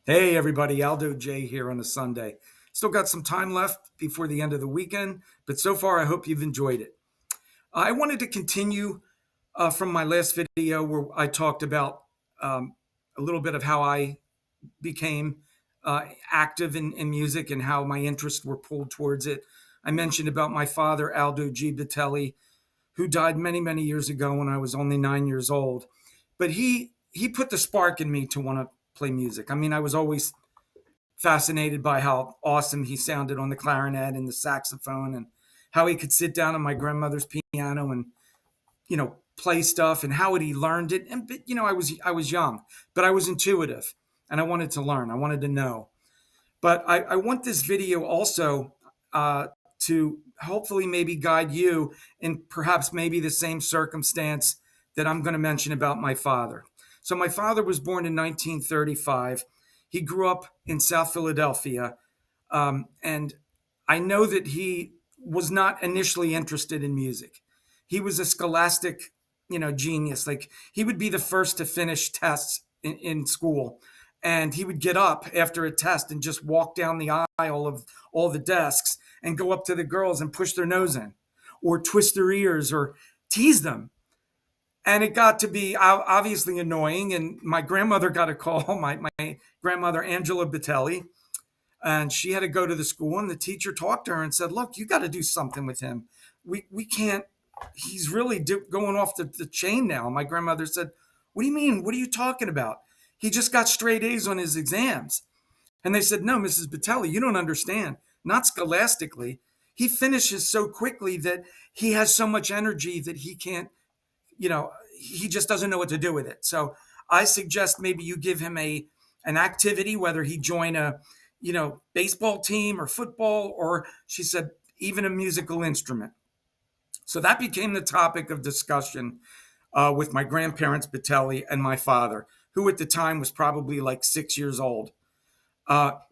Hey everybody, Aldo J here on a Sunday. Still got some time left before the end of the weekend, but so far I hope you've enjoyed it. I wanted to continue from my last video where I talked about um, a little bit of how I became active in music and how my interests were pulled towards it. I mentioned about my father, Aldo G. Batelli, who died many, many years ago when I was only 9 years old. But he put the spark in me to want to play music. I mean, I was always fascinated by how awesome he sounded on the clarinet and the saxophone and how he could sit down on my grandmother's piano and play stuff and how he learned it. And I was young, but I was intuitive and I wanted to learn. I wanted to know. But I want this video also to hopefully maybe guide you in perhaps maybe the same circumstance that I'm going to mention about my father. So my father was born in 1935. He grew up in South Philadelphia, and I know that he was not initially interested in music. He was a scholastic, genius. Like he would be the first to finish tests in school, and he would get up after a test and just walk down the aisle of all the desks and go up to the girls and push their nose in, or twist their ears, or tease them. And it got to be obviously annoying. And my grandmother got a call, my grandmother, Angela Batelli, and she had to go to the school, and the teacher talked to her and said, look, you got to do something with him. We can't, he's really going off the chain now. My grandmother said, what do you mean? What are you talking about? He just got straight A's on his exams. And they said, no, Mrs. Batelli, you don't understand. Not scholastically. He finishes so quickly that he has so much energy that he can't, he just doesn't know what to do with it. So I suggest maybe you give him an activity, whether he join a, baseball team or football, or she said, even a musical instrument. So that became the topic of discussion with my grandparents, Batelli, and my father, who at the time was probably like 6 years old.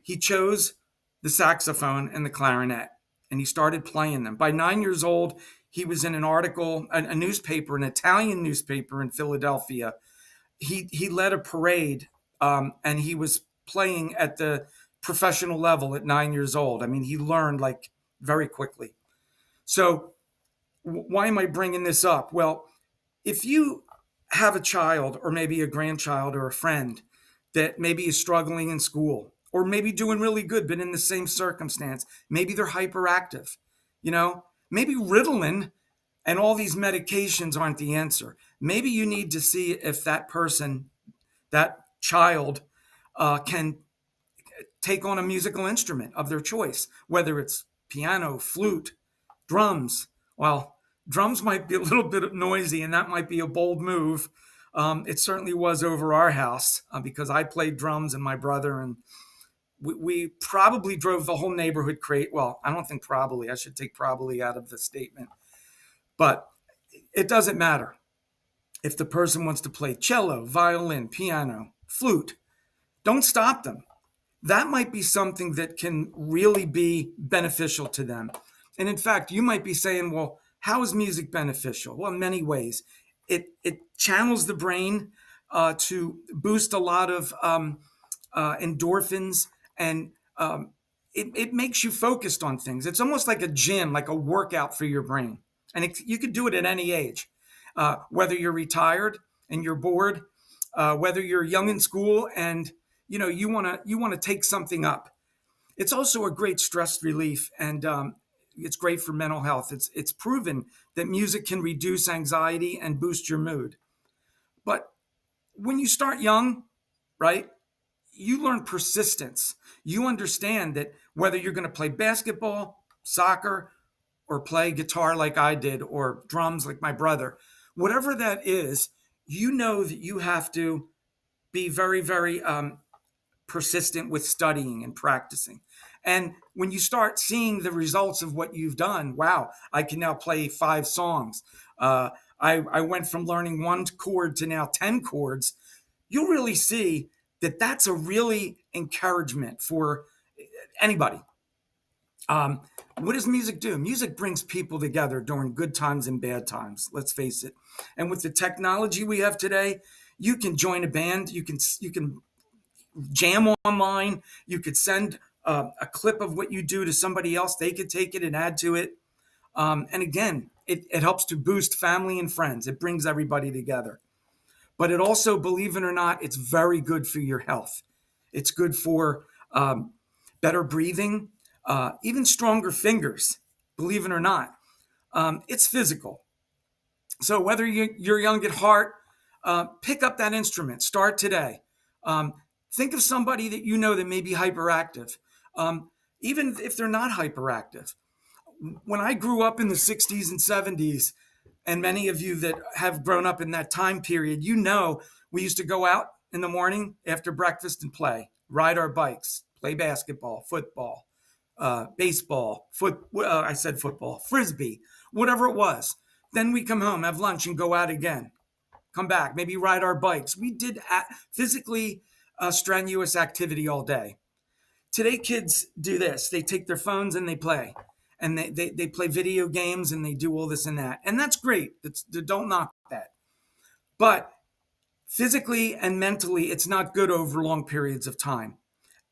He chose the saxophone and the clarinet, and he started playing them. By 9 years old, he was in an article, a newspaper, an Italian newspaper in Philadelphia. He led a parade, and he was playing at the professional level at 9 years old. I mean, he learned like very quickly. So, why am I bringing this up? Well, if you have a child or maybe a grandchild or a friend that maybe is struggling in school or maybe doing really good, but in the same circumstance, maybe they're hyperactive, maybe Ritalin and all these medications aren't the answer. Maybe you need to see if that person, that child, can take on a musical instrument of their choice, whether it's piano, flute, drums. Well, drums might be a little bit noisy, and that might be a bold move. It certainly was over our house because I played drums and my brother, and we probably drove the whole neighborhood crazy. Well, I don't think probably. I should take probably out of the statement. But it doesn't matter. If the person wants to play cello, violin, piano, flute, don't stop them. That might be something that can really be beneficial to them. And in fact, you might be saying, well, how is music beneficial? Well, in many ways. It channels the brain to boost a lot of endorphins, and it makes you focused on things. It's almost like a gym, like a workout for your brain. And you could do it at any age, whether you're retired and you're bored, whether you're young in school and you want to take something up. It's also a great stress relief, and it's great for mental health. It's proven that music can reduce anxiety and boost your mood. But when you start young, right, you learn persistence. You understand that whether you're going to play basketball, soccer, or play guitar like I did, or drums like my brother, whatever that is, you know that you have to be very, very persistent with studying and practicing. And when you start seeing the results of what you've done, wow, I can now play 5 songs. I went from learning one chord to now 10 chords. You'll really see that that's a really encouragement for anybody. What does music do? Music brings people together during good times and bad times. Let's face it. And with the technology we have today, you can join a band. You can jam online. You could send a clip of what you do to somebody else. They could take it and add to it. And again, it helps to boost family and friends. It brings everybody together. But it also, believe it or not, it's very good for your health. It's good for better breathing, even stronger fingers, believe it or not. It's physical. So whether you're young at heart, pick up that instrument. Start today. Um, think of somebody that you know that may be hyperactive, um, even if they're not hyperactive. When I grew up in the 60s and 70s, and many of you that have grown up in that time period, you know, we used to go out in the morning after breakfast and play, ride our bikes, play basketball, football, baseball, I said football, frisbee, whatever it was. Then we come home, have lunch, and go out again. Come back, maybe ride our bikes. We did physically strenuous activity all day. Today, kids do this. They take their phones and they play. And they play video games and they do all this and that. And that's great. Don't knock that. But physically and mentally, it's not good over long periods of time,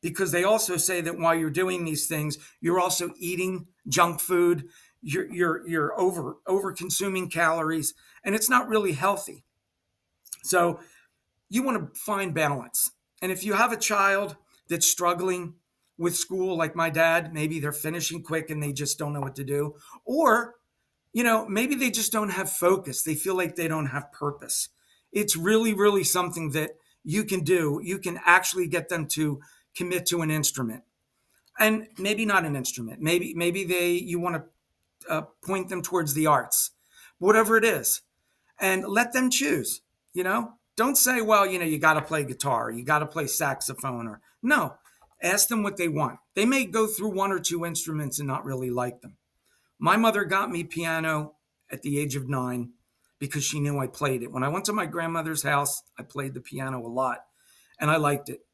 because they also say that while you're doing these things, you're also eating junk food. You're over consuming calories, and it's not really healthy. So you want to find balance. And if you have a child that's struggling with school, like my dad, maybe they're finishing quick and they just don't know what to do. Or, maybe they just don't have focus. They feel like they don't have purpose. It's really, really something that you can do. You can actually get them to commit to an instrument. And maybe not an instrument. Maybe you want to point them towards the arts, whatever it is, and let them choose. Don't say, well, you got to play guitar, you got to play saxophone, or no. Ask them what they want. They may go through one or two instruments and not really like them. My mother got me piano at the age of 9 because she knew I played it. When I went to my grandmother's house, I played the piano a lot, and I liked it.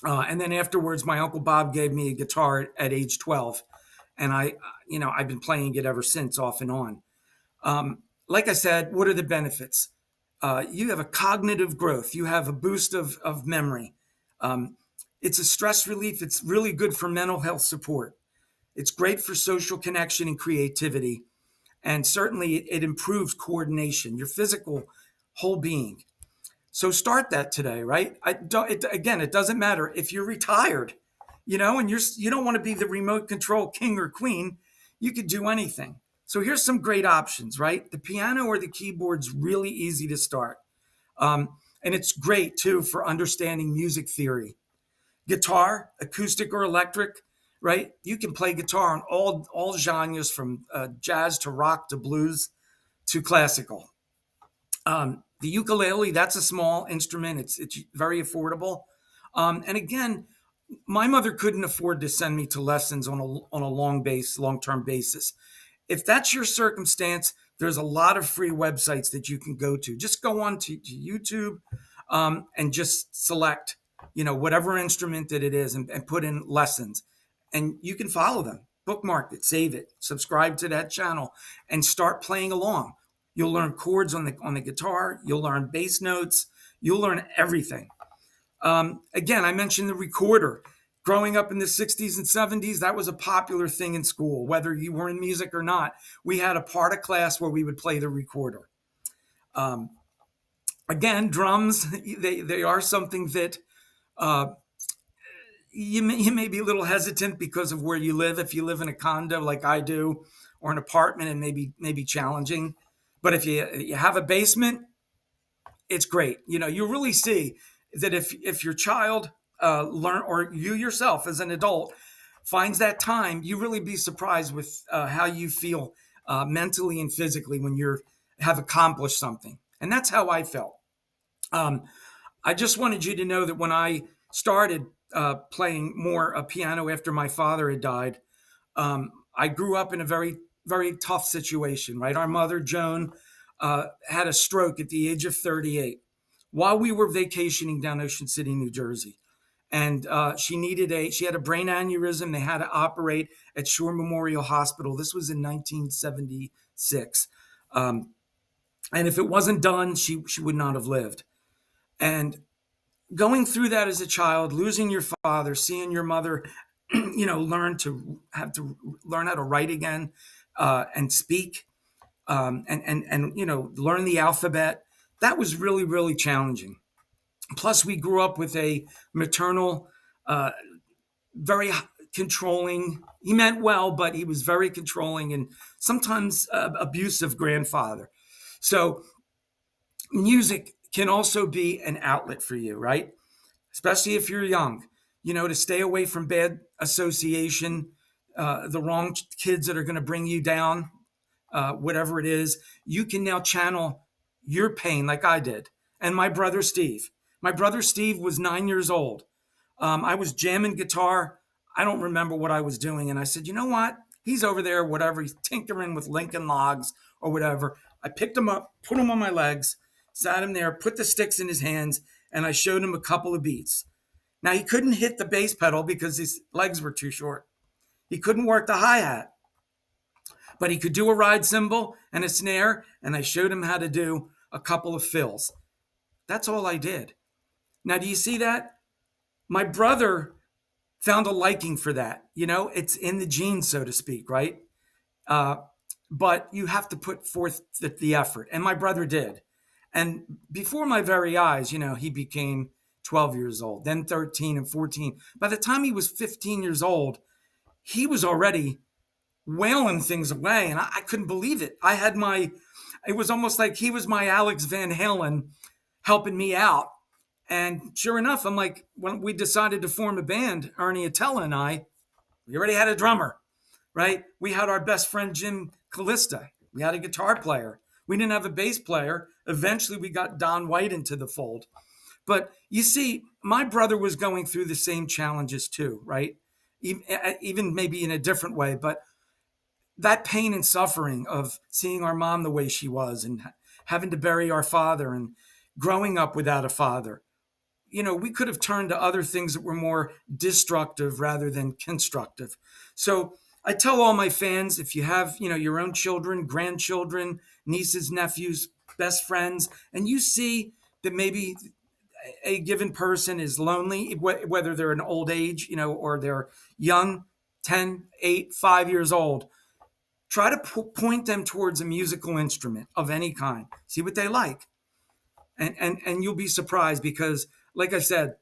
And then afterwards, my Uncle Bob gave me a guitar at age 12, and I've been playing it ever since, off and on. Like I said, what are the benefits? You have a cognitive growth. You have a boost of memory. It's a stress relief. It's really good for mental health support. It's great for social connection and creativity. And certainly it improves coordination, your physical whole being. So start that today, right? It doesn't matter if you're retired, and you don't want to be the remote control king or queen. You could do anything. So here's some great options, right? The piano or the keyboard's really easy to start. And it's great too for understanding music theory. Guitar, acoustic or electric, right? You can play guitar on all genres, from jazz to rock to blues to classical. The ukulele, that's a small instrument. It's very affordable. And again, my mother couldn't afford to send me to lessons on a long-term basis. If that's your circumstance, there's a lot of free websites that you can go to. Just go on to YouTube, and just select, whatever instrument that it is, and put in lessons, and you can follow them. Bookmark it, save it, subscribe to that channel, and start playing along. You'll learn chords on the guitar. You'll learn bass notes. You'll learn everything. Again, I mentioned the recorder. Growing up in the 60s and 70s, that was a popular thing in school. Whether you were in music or not, we had a part of class where we would play the recorder. Again, drums, they are something that you may be a little hesitant because of where you live. If you live in a condo like I do, or an apartment, and maybe challenging. But if you have a basement, it's great. You really see that if your child learn, or you yourself as an adult finds that time, you really be surprised with how you feel mentally and physically when you have accomplished something. And that's how I felt. I just wanted you to know that when I started playing more piano after my father had died, I grew up in a very, very tough situation, right? Our mother, Joan, had a stroke at the age of 38 while we were vacationing down Ocean City, New Jersey. And she had a brain aneurysm. They had to operate at Shore Memorial Hospital. This was in 1976. And if it wasn't done, she would not have lived. And going through that as a child, losing your father, seeing your mother, learn how to write again, and speak, and learn the alphabet. That was really, really challenging. Plus, we grew up with a maternal, uh, very controlling. He meant well, but he was very controlling and sometimes abusive grandfather. So music can also be an outlet for you, right? Especially if you're young, to stay away from bad association, the wrong kids that are going to bring you down, whatever it is. You can now channel your pain like I did. And my brother Steve. My brother Steve was 9 years old. I was jamming guitar. I don't remember what I was doing. And I said, you know what? He's over there, whatever. He's tinkering with Lincoln Logs or whatever. I picked him up, put him on my legs, sat him there, put the sticks in his hands, and I showed him a couple of beats. Now, he couldn't hit the bass pedal because his legs were too short. He couldn't work the hi hat, but he could do a ride cymbal and a snare, and I showed him how to do a couple of fills. That's all I did. Now, do you see that? My brother found a liking for that. It's in the genes, so to speak, right? Uh, but you have to put forth the effort. And my brother did. And before my very eyes, he became 12 years old, then 13 and 14. By the time he was 15 years old, he was already wailing things away. And I couldn't believe it. It was almost like he was my Alex Van Halen helping me out. And sure enough, I'm like, when we decided to form a band, Ernie Attella and I, we already had a drummer, right? We had our best friend, Jim Callista. We had a guitar player. We didn't have a bass player. Eventually, we got Don White into the fold. But you see, my brother was going through the same challenges too, right? Even maybe in a different way. But that pain and suffering of seeing our mom the way she was and having to bury our father and growing up without a father, we could have turned to other things that were more destructive rather than constructive. So I tell all my fans, if you have, your own children, grandchildren, nieces, nephews, best friends, and you see that maybe a given person is lonely, whether they're an old age, or they're young, 10, 8, 5 years old, try to point them towards a musical instrument of any kind. See what they like. And you'll be surprised because, like I said,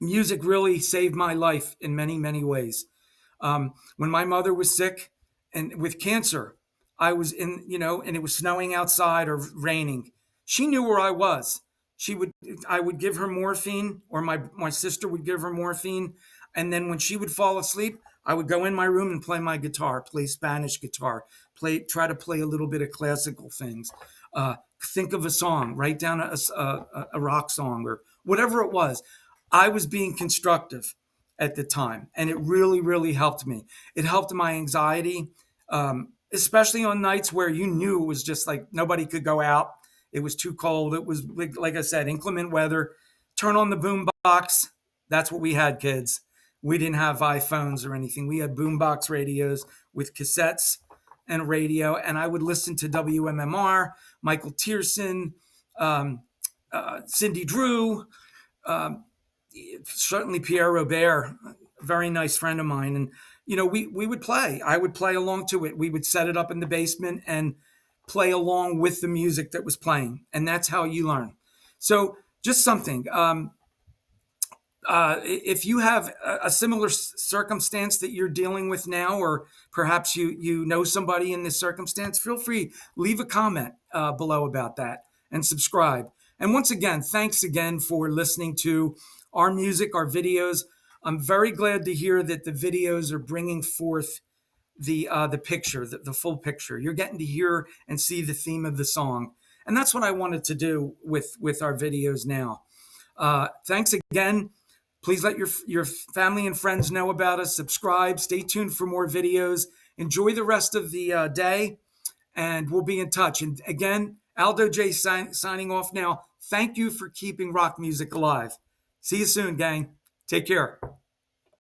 music really saved my life in many, many ways. When my mother was sick and with cancer, I was and it was snowing outside or raining. She knew where I was. I would give her morphine, or my sister would give her morphine. And then when she would fall asleep, I would go in my room and play my guitar, play Spanish guitar, try to play a little bit of classical things. Think of a song, write down a rock song or whatever it was. I was being constructive at the time, and it really, really helped me. It helped my anxiety, especially on nights where you knew it was just like nobody could go out. It was too cold. It was, like I said, inclement weather. Turn on the boom box. That's what we had, kids. We didn't have iPhones or anything. We had boombox radios with cassettes and radio, and I would listen to WMMR, Michael Tierson, Cindy Drew, certainly Pierre Robert, a very nice friend of mine. And, we would play. I would play along to it. We would set it up in the basement and play along with the music that was playing. And that's how you learn. So just something. If you have a similar circumstance that you're dealing with now, or perhaps you know somebody in this circumstance, feel free, leave a comment below about that and subscribe. And once again, thanks again for listening to our music, our videos. I'm very glad to hear that the videos are bringing forth the picture, the full picture. You're getting to hear and see the theme of the song. And that's what I wanted to do with our videos now. Thanks again. Please let your family and friends know about us. Subscribe. Stay tuned for more videos. Enjoy the rest of the day, and we'll be in touch. And again, Aldo J signing off now. Thank you for keeping rock music alive. See you soon, gang. Take care.